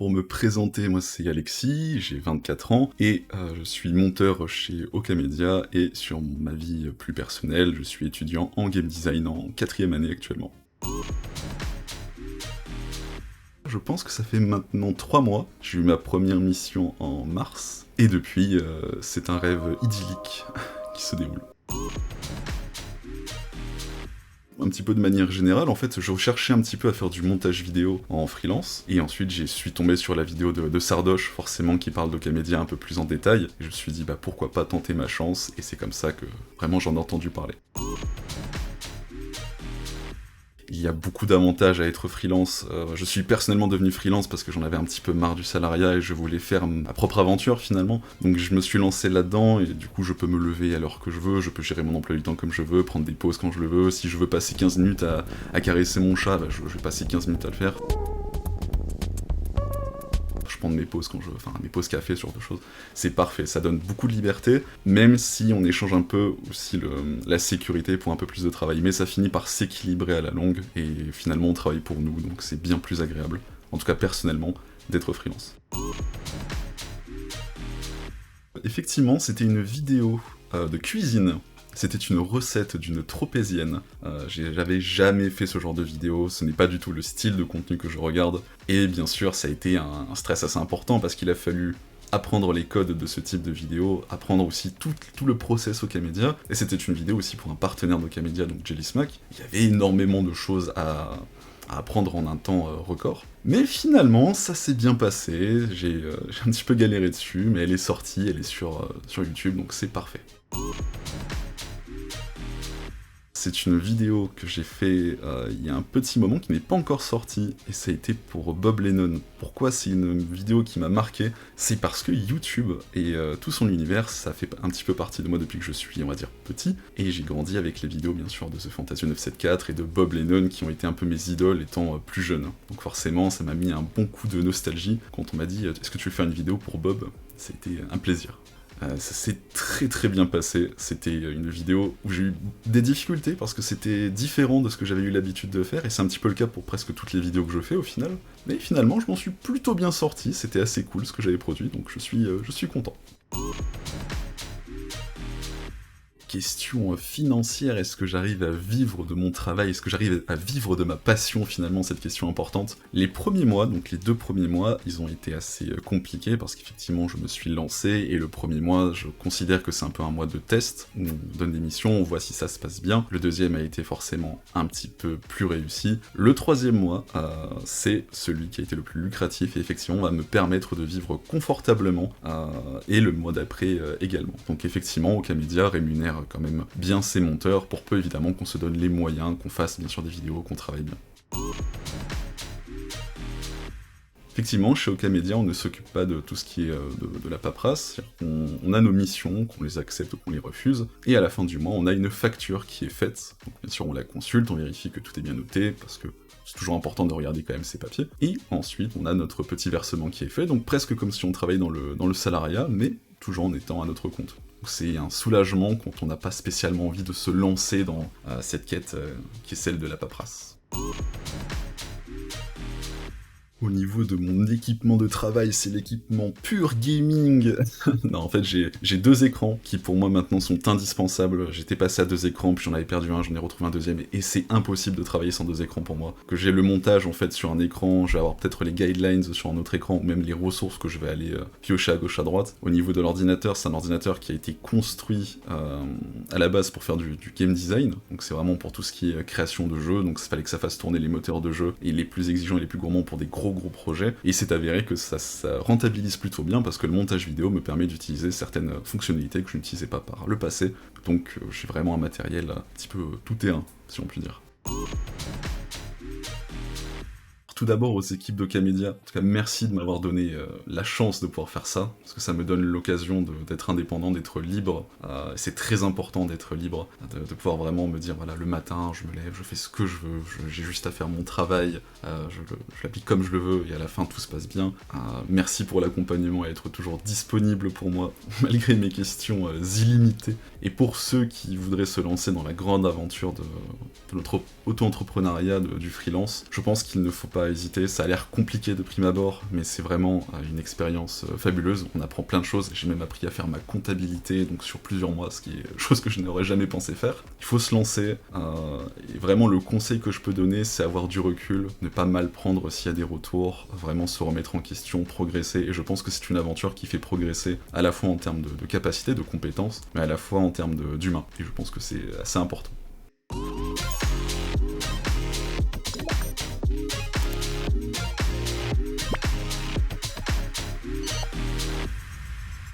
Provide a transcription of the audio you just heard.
pour me présenter, moi c'est Alexis, j'ai 24 ans et je suis monteur chez Okamedia et sur ma vie plus personnelle, je suis étudiant en game design en 4ème année actuellement. Je pense que ça fait maintenant 3 mois, j'ai eu ma première mission en mars, et depuis, c'est un rêve idyllique qui se déroule. Un petit peu de manière générale, en fait, je recherchais un petit peu à faire du montage vidéo en freelance, et ensuite je suis tombé sur la vidéo de Sardoche, forcément, qui parle d'Okamedia un peu plus en détail, et je me suis dit, bah pourquoi pas tenter ma chance, et c'est comme ça que vraiment j'en ai entendu parler. Il y a beaucoup d'avantages à être freelance. Je suis personnellement devenu freelance parce que j'en avais un petit peu marre du salariat et je voulais faire ma propre aventure finalement. Donc je me suis lancé là-dedans et du coup je peux me lever à l'heure que je veux, je peux gérer mon emploi du temps comme je veux, prendre des pauses quand je le veux. Si je veux passer 15 minutes à caresser mon chat, bah, je vais passer 15 minutes à le faire. Je prends mes pauses quand je veux, enfin mes pauses café, ce genre de choses. C'est parfait, ça donne beaucoup de liberté, même si on échange un peu aussi la sécurité pour un peu plus de travail. Mais ça finit par s'équilibrer à la longue, et finalement on travaille pour nous, donc c'est bien plus agréable, en tout cas personnellement, d'être freelance. Effectivement, c'était une vidéo de cuisine. C'était une recette d'une tropézienne. J'avais jamais fait ce genre de vidéo, ce n'est pas du tout le style de contenu que je regarde, et bien sûr ça a été un stress assez important parce qu'il a fallu apprendre les codes de ce type de vidéo, apprendre aussi tout le process Okamedia, et c'était une vidéo aussi pour un partenaire d'Okamedia, donc Jelly Smack. Il y avait énormément de choses à apprendre en un temps record. Mais finalement, ça s'est bien passé, j'ai un petit peu galéré dessus, mais elle est sortie, elle est sur YouTube, donc c'est parfait. C'est une vidéo que j'ai fait il y a un petit moment qui n'est pas encore sortie, et ça a été pour Bob Lennon. Pourquoi c'est une vidéo qui m'a marqué? C'est parce que YouTube et tout son univers, ça fait un petit peu partie de moi depuis que je suis, on va dire, petit, et j'ai grandi avec les vidéos bien sûr de The Fantasio 974 et de Bob Lennon qui ont été un peu mes idoles étant plus jeune. Donc forcément, ça m'a mis un bon coup de nostalgie quand on m'a dit « Est-ce que tu veux faire une vidéo pour Bob ?» Ça a été un plaisir. Ça s'est très bien passé, c'était une vidéo où j'ai eu des difficultés parce que c'était différent de ce que j'avais eu l'habitude de faire, et c'est un petit peu le cas pour presque toutes les vidéos que je fais au final, mais finalement je m'en suis plutôt bien sorti, c'était assez cool ce que j'avais produit, donc je suis content. Question financière, est-ce que j'arrive à vivre de mon travail, est-ce que j'arrive à vivre de ma passion finalement, cette question importante. Les premiers mois, donc les 2 premiers mois, ils ont été assez compliqués parce qu'effectivement je me suis lancé, et le premier mois je considère que c'est un peu un mois de test, où on donne des missions, on voit si ça se passe bien. Le deuxième a été forcément un petit peu plus réussi. Le troisième mois, c'est celui qui a été le plus lucratif et effectivement va me permettre de vivre confortablement, et le mois d'après également. Donc effectivement, Okamedia rémunère quand même bien ses monteurs, pour peu évidemment qu'on se donne les moyens, qu'on fasse bien sûr des vidéos, qu'on travaille bien. Effectivement, chez Okamedia, on ne s'occupe pas de tout ce qui est de la paperasse. On a nos missions, qu'on les accepte ou qu'on les refuse, et à la fin du mois, on a une facture qui est faite. Donc bien sûr, on la consulte, on vérifie que tout est bien noté, parce que c'est toujours important de regarder quand même ses papiers. Et ensuite, on a notre petit versement qui est fait, donc presque comme si on travaillait dans le salariat, mais toujours en étant à notre compte. C'est un soulagement quand on n'a pas spécialement envie de se lancer dans cette quête qui est celle de la paperasse. Au niveau de mon équipement de travail, c'est l'équipement pur gaming. Non, en fait, j'ai 2 écrans qui pour moi maintenant sont indispensables. J'étais passé à 2 écrans, puis j'en avais perdu un, j'en ai retrouvé un deuxième, et c'est impossible de travailler sans 2 écrans pour moi. Que j'ai le montage en fait sur un écran, je vais avoir peut-être les guidelines sur un autre écran, ou même les ressources que je vais aller piocher à gauche à droite. Au niveau de l'ordinateur, c'est un ordinateur qui a été construit à la base pour faire du game design, donc c'est vraiment pour tout ce qui est création de jeux, donc il fallait que ça fasse tourner les moteurs de jeu, et les plus exigeants et les plus gourmands pour des gros projets, et il s'est avéré que ça rentabilise plutôt bien parce que le montage vidéo me permet d'utiliser certaines fonctionnalités que je n'utilisais pas par le passé, donc j'ai vraiment un matériel un petit peu tout-terrain, si on peut dire. Tout d'abord aux équipes d'Okamedia, en tout cas merci de m'avoir donné la chance de pouvoir faire ça, parce que ça me donne l'occasion d'être indépendant, d'être libre, c'est très important d'être libre, de pouvoir vraiment me dire voilà, le matin je me lève, je fais ce que je veux, j'ai juste à faire mon travail, je l'applique comme je le veux, et à la fin tout se passe bien. Merci pour l'accompagnement et être toujours disponible pour moi, malgré mes questions illimitées. Et pour ceux qui voudraient se lancer dans la grande aventure de notre auto-entrepreneuriat, du freelance, je pense qu'il ne faut pas hésiter. Ça a l'air compliqué de prime abord, mais c'est vraiment une expérience fabuleuse. On apprend plein de choses. J'ai même appris à faire ma comptabilité, donc sur plusieurs mois, ce qui est chose que je n'aurais jamais pensé faire. Il faut se lancer, et vraiment le conseil que je peux donner, c'est avoir du recul, ne pas mal prendre s'il y a des retours, vraiment se remettre en question, progresser, et je pense que c'est une aventure qui fait progresser, à la fois en termes de capacité, de compétences, mais à la fois en termes d'humain, et je pense que c'est assez important.